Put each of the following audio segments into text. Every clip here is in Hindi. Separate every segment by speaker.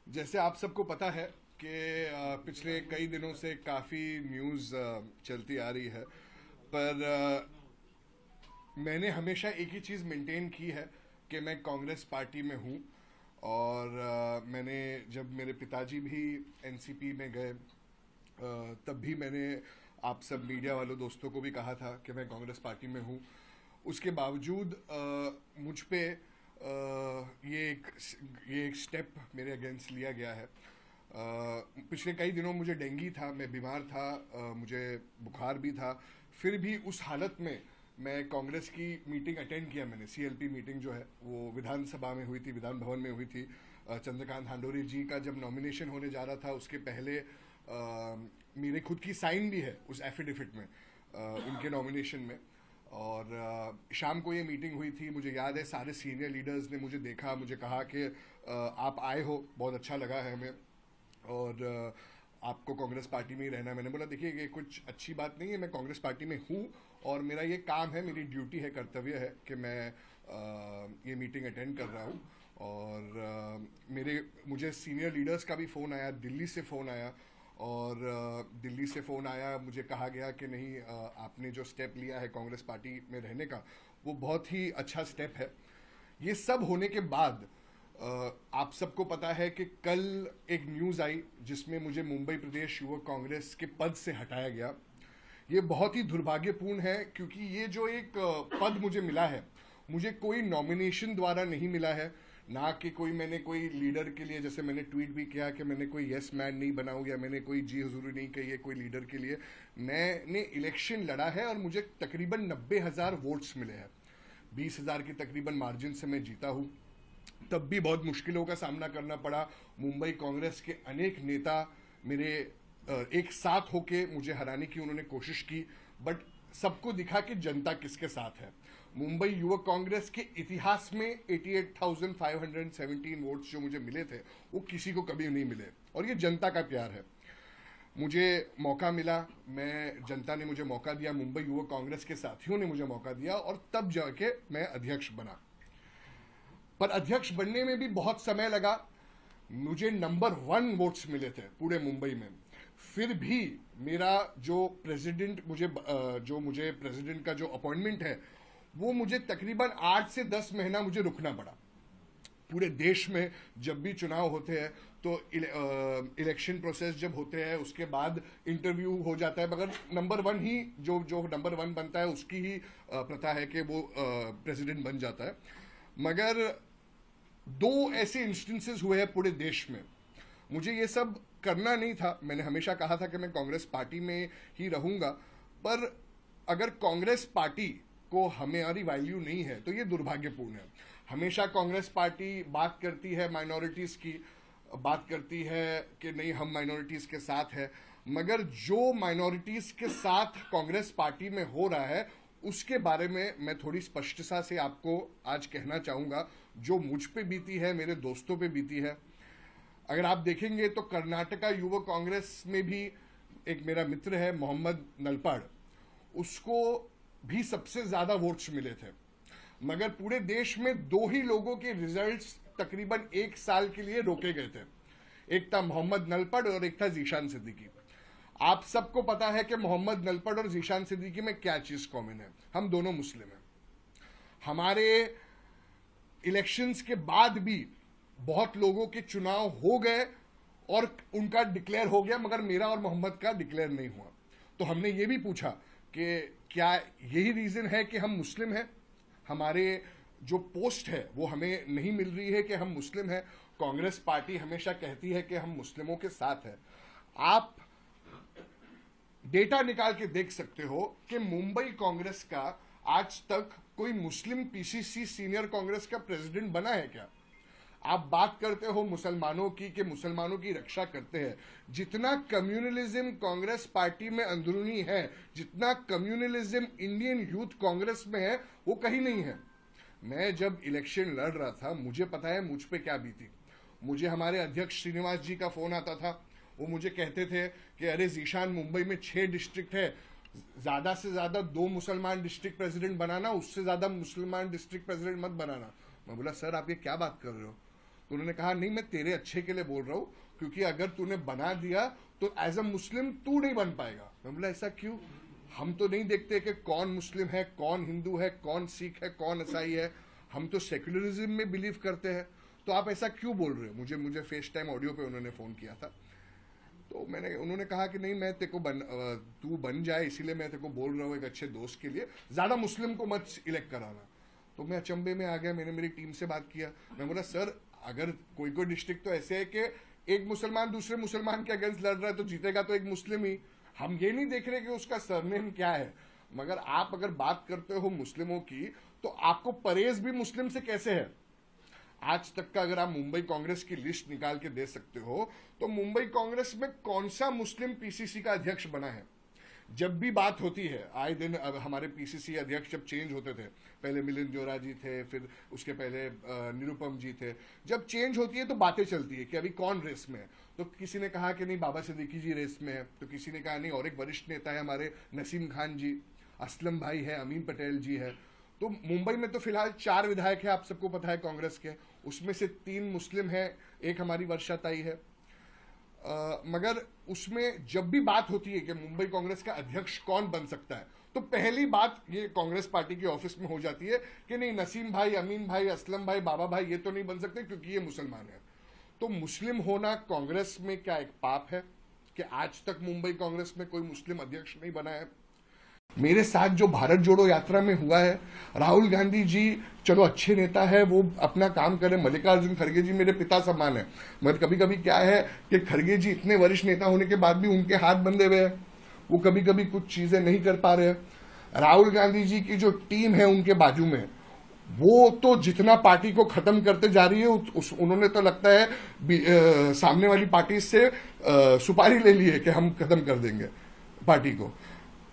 Speaker 1: जैसे आप सबको पता है कि पिछले कई दिनों से काफ़ी न्यूज़ चलती आ रही है। पर मैंने हमेशा एक ही चीज़ मेंटेन की है कि मैं कांग्रेस पार्टी में हूँ। और मैंने जब मेरे पिताजी भी एनसीपी में गए, तब भी मैंने आप सब मीडिया वालों दोस्तों को भी कहा था कि मैं कांग्रेस पार्टी में हूँ। उसके बावजूद मुझ पे ये एक स्टेप मेरे अगेंस्ट लिया गया है। पिछले कई दिनों मुझे डेंगू था, मैं बीमार था, मुझे बुखार भी था। फिर भी उस हालत में मैं कांग्रेस की मीटिंग अटेंड किया। मैंने सीएलपी मीटिंग जो है वो विधानसभा में हुई थी, विधान भवन में हुई थी। चंद्रकांत हांडोरी जी का जब नॉमिनेशन होने जा रहा था उसके पहले मेरे खुद की साइन भी है उस एफिडेविट में, उनके नॉमिनेशन में। और शाम को ये मीटिंग हुई थी, मुझे याद है सारे सीनियर लीडर्स ने मुझे देखा, मुझे कहा कि आप आए हो, बहुत अच्छा लगा है हमें, और आपको कांग्रेस पार्टी में ही रहना है। मैंने बोला देखिए ये कुछ अच्छी बात नहीं है, मैं कांग्रेस पार्टी में हूँ और मेरा ये काम है, मेरी ड्यूटी है, कर्तव्य है कि मैं ये मीटिंग अटेंड कर रहा हूँ। और मुझे सीनियर लीडर्स का भी फ़ोन आया, दिल्ली से फ़ोन आया। और दिल्ली से फ़ोन आया, मुझे कहा गया कि नहीं, आपने जो स्टेप लिया है कांग्रेस पार्टी में रहने का वो बहुत ही अच्छा स्टेप है। ये सब होने के बाद आप सबको पता है कि कल एक न्यूज़ आई जिसमें मुझे मुंबई प्रदेश युवक कांग्रेस के पद से हटाया गया। ये बहुत ही दुर्भाग्यपूर्ण है क्योंकि ये जो एक पद मुझे मिला है, मुझे कोई नॉमिनेशन द्वारा नहीं मिला है, ना कि मैंने कोई लीडर के लिए, जैसे मैंने ट्वीट भी किया कि मैंने कोई यस मैन नहीं बना हूं या मैंने कोई जी हुजूरी नहीं कही है कोई लीडर के लिए। मैंने इलेक्शन लड़ा है और मुझे तकरीबन 90,000 वोट्स मिले हैं। 20,000 की तकरीबन मार्जिन से मैं जीता हूं। तब भी बहुत मुश्किलों का सामना करना पड़ा। मुंबई कांग्रेस के अनेक नेता मेरे एक साथ होके मुझे हराने की उन्होंने कोशिश की, बट सबको दिखा कि जनता किसके साथ है। मुंबई युवक कांग्रेस के इतिहास में 88,517 वोट्स जो मुझे मिले थे वो किसी को कभी नहीं मिले, और ये जनता का प्यार है। मुझे मौका मिला, जनता ने मुझे मौका दिया, मुंबई युवक कांग्रेस के साथियों ने मुझे मौका दिया, और तब जाके मैं अध्यक्ष बना। पर अध्यक्ष बनने में भी बहुत समय लगा। मुझे नंबर 1 वोट्स मिले थे पूरे मुंबई में। फिर भी मेरा जो मुझे प्रेसिडेंट का जो अपॉइंटमेंट है वो मुझे तकरीबन 8 से 10 महीना मुझे रुकना पड़ा। पूरे देश में जब भी चुनाव होते हैं तो इलेक्शन प्रोसेस जब होते हैं उसके बाद इंटरव्यू हो जाता है, मगर नंबर 1 ही जो नंबर 1 बनता है उसकी ही प्रथा है कि वो प्रेसिडेंट बन जाता है। मगर 2 ऐसे इंस्टेंसेस हुए हैं पूरे देश में। मुझे ये सब करना नहीं था, मैंने हमेशा कहा था कि मैं कांग्रेस पार्टी में ही रहूंगा। पर अगर कांग्रेस पार्टी को हमारी वैल्यू नहीं है तो ये दुर्भाग्यपूर्ण है। हमेशा कांग्रेस पार्टी बात करती है माइनॉरिटीज की, बात करती है कि नहीं हम माइनॉरिटीज के साथ है, मगर जो माइनॉरिटीज के साथ कांग्रेस पार्टी में हो रहा है उसके बारे में मैं थोड़ी स्पष्टता से आपको आज कहना चाहूंगा, जो मुझ पे बीती है, मेरे दोस्तों पे बीती है। अगर आप देखेंगे तो कर्नाटका युवा कांग्रेस में भी एक मेरा मित्र है मोहम्मद नलपाड़, उसको भी सबसे ज्यादा वोट्स मिले थे। मगर पूरे देश में 2 ही लोगों के रिजल्ट्स तकरीबन 1 साल के लिए रोके गए थे। एक था मोहम्मद नलपड़ और एक था जीशान सिद्दीकी। आप सबको पता है कि मोहम्मद नलपड़ और जीशान सिद्दीकी में क्या चीज कॉमन है, हम दोनों मुस्लिम हैं। हमारे इलेक्शंस के बाद भी बहुत लोगों के चुनाव हो गए और उनका डिक्लेयर हो गया, मगर मेरा और मोहम्मद का डिक्लेयर नहीं हुआ। तो हमने ये भी पूछा कि क्या यही रीजन है कि हम मुस्लिम हैं, हमारे जो पोस्ट है वो हमें नहीं मिल रही है कि हम मुस्लिम हैं। कांग्रेस पार्टी हमेशा कहती है कि हम मुस्लिमों के साथ है। आप डेटा निकाल के देख सकते हो कि मुंबई कांग्रेस का आज तक कोई मुस्लिम पीसीसी सीनियर कांग्रेस का प्रेसिडेंट बना है क्या? आप बात करते हो मुसलमानों की कि मुसलमानों की रक्षा करते हैं, जितना कम्युनलिज्म कांग्रेस पार्टी में अंदरूनी है, जितना कम्युनलिज्म इंडियन यूथ कांग्रेस में है, वो कहीं नहीं है। मैं जब इलेक्शन लड़ रहा था मुझे पता है मुझ पे क्या बीती। मुझे हमारे अध्यक्ष श्रीनिवास जी का फोन आता था, वो मुझे कहते थे कि अरे जीशान, मुंबई में 6 डिस्ट्रिक्ट है, ज्यादा से ज्यादा 2 मुसलमान डिस्ट्रिक्ट प्रेसिडेंट बनाना, उससे ज्यादा मुसलमान डिस्ट्रिक्ट प्रेसिडेंट मत बनाना। मैं बोला सर आप ये क्या बात कर रहे हो? तो उन्होंने कहा नहीं, मैं तेरे अच्छे के लिए बोल रहा हूं, क्योंकि अगर तूने बना दिया तो एज अ मुस्लिम तू नहीं बन पाएगा। मैं बोला ऐसा क्यों? हम तो नहीं देखते कि कौन मुस्लिम है, कौन हिंदू है, कौन सिख है, कौन ईसाई है, हम तो सेक्युलरिज्म में बिलीव करते हैं, तो आप ऐसा क्यों बोल रहे हो? मुझे फेस टाइम ऑडियो पे उन्होंने फोन किया था, तो उन्होंने कहा कि नहीं, मैं तेरे को तू बन जाए इसीलिए मैं तेरे को बोल रहा हूँ एक अच्छे दोस्त के लिए, ज्यादा मुस्लिम को मत इलेक्ट कराना। तो मैं अचंभे में आ गया, मैंने मेरी टीम से बात किया, मैं बोला सर अगर कोई डिस्ट्रिक्ट तो ऐसे है कि एक मुसलमान दूसरे मुसलमान के अगेंस्ट लड़ रहा है तो जीतेगा तो एक मुस्लिम ही, हम ये नहीं देख रहे कि उसका सरनेम क्या है। मगर आप अगर बात करते हो मुस्लिमों की, तो आपको परहेज भी मुस्लिम से कैसे है? आज तक का अगर आप मुंबई कांग्रेस की लिस्ट निकाल के दे सकते हो, तो मुंबई कांग्रेस में कौन सा मुस्लिम पीसीसी का अध्यक्ष बना है? जब भी बात होती है, आए दिन अब हमारे पीसीसी अध्यक्ष जब चेंज होते थे, पहले मिलिंद जोरा जी थे, फिर उसके पहले निरुपम जी थे, जब चेंज होती है तो बातें चलती है कि अभी कौन रेस में है। तो किसी ने कहा कि नहीं बाबा सिद्दीकी जी रेस में है, तो किसी ने कहा नहीं और एक वरिष्ठ नेता है हमारे नसीम खान जी, असलम भाई है, अमीन पटेल जी है। तो मुंबई में तो फिलहाल 4 विधायक है, आप सबको पता है कांग्रेस के, उसमें से 3 मुस्लिम है, एक हमारी वर्षा ताई है। मगर उसमें जब भी बात होती है कि मुंबई कांग्रेस का अध्यक्ष कौन बन सकता है, तो पहली बात ये कांग्रेस पार्टी के ऑफिस में हो जाती है कि नहीं नसीम भाई, अमीन भाई, असलम भाई, बाबा भाई ये तो नहीं बन सकते क्योंकि ये मुसलमान है। तो मुस्लिम होना कांग्रेस में क्या एक पाप है कि आज तक मुंबई कांग्रेस में कोई मुस्लिम अध्यक्ष नहीं बना है? मेरे साथ जो भारत जोड़ो यात्रा में हुआ है, राहुल गांधी जी चलो अच्छे नेता है, वो अपना काम करें, मल्लिकार्जुन खड़गे जी मेरे पिता समान है, मगर कभी कभी क्या है कि खड़गे जी इतने वरिष्ठ नेता होने के बाद भी उनके हाथ बंधे हुए हैं, वो कभी कभी कुछ चीजें नहीं कर पा रहे हैं। राहुल गांधी जी की जो टीम है उनके बाजू में, वो तो जितना पार्टी को खत्म करते जा रही है, उन्होंने तो लगता है सामने वाली पार्टी से सुपारी ले ली है कि हम खत्म कर देंगे पार्टी को।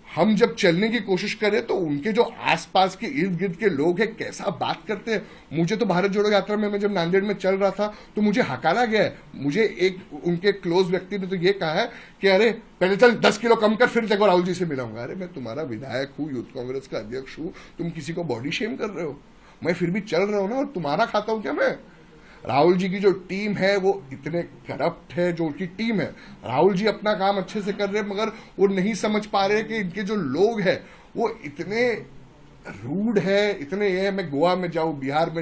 Speaker 1: हम जब चलने की कोशिश करें तो उनके जो आसपास के इर्द गिर्द के लोग हैं कैसा बात करते हैं। मुझे तो भारत जोड़ो यात्रा में मैं जब नांदेड़ में चल रहा था तो मुझे हकारा गया है। मुझे एक उनके क्लोज व्यक्ति ने तो ये कहा है कि अरे पहले चल 10 किलो कम कर, फिर देखो राहुल जी से मिलाऊंगा। अरे मैं तुम्हारा विधायक हूं, यूथ कांग्रेस का अध्यक्ष हूं, तुम किसी को बॉडी शेम कर रहे हो? मैं फिर भी चल रहा हूं ना, और तुम्हारा खाता हूं क्या मैं? राहुल जी की जो टीम है वो इतने करप्ट है, जो उनकी टीम है, राहुल जी अपना काम अच्छे से कर रहे हैं, मगर वो नहीं समझ पा रहे कि इनके जो लोग हैं वो इतने रूड है, इतने ये है। मैं गोवा में जाऊं, बिहार में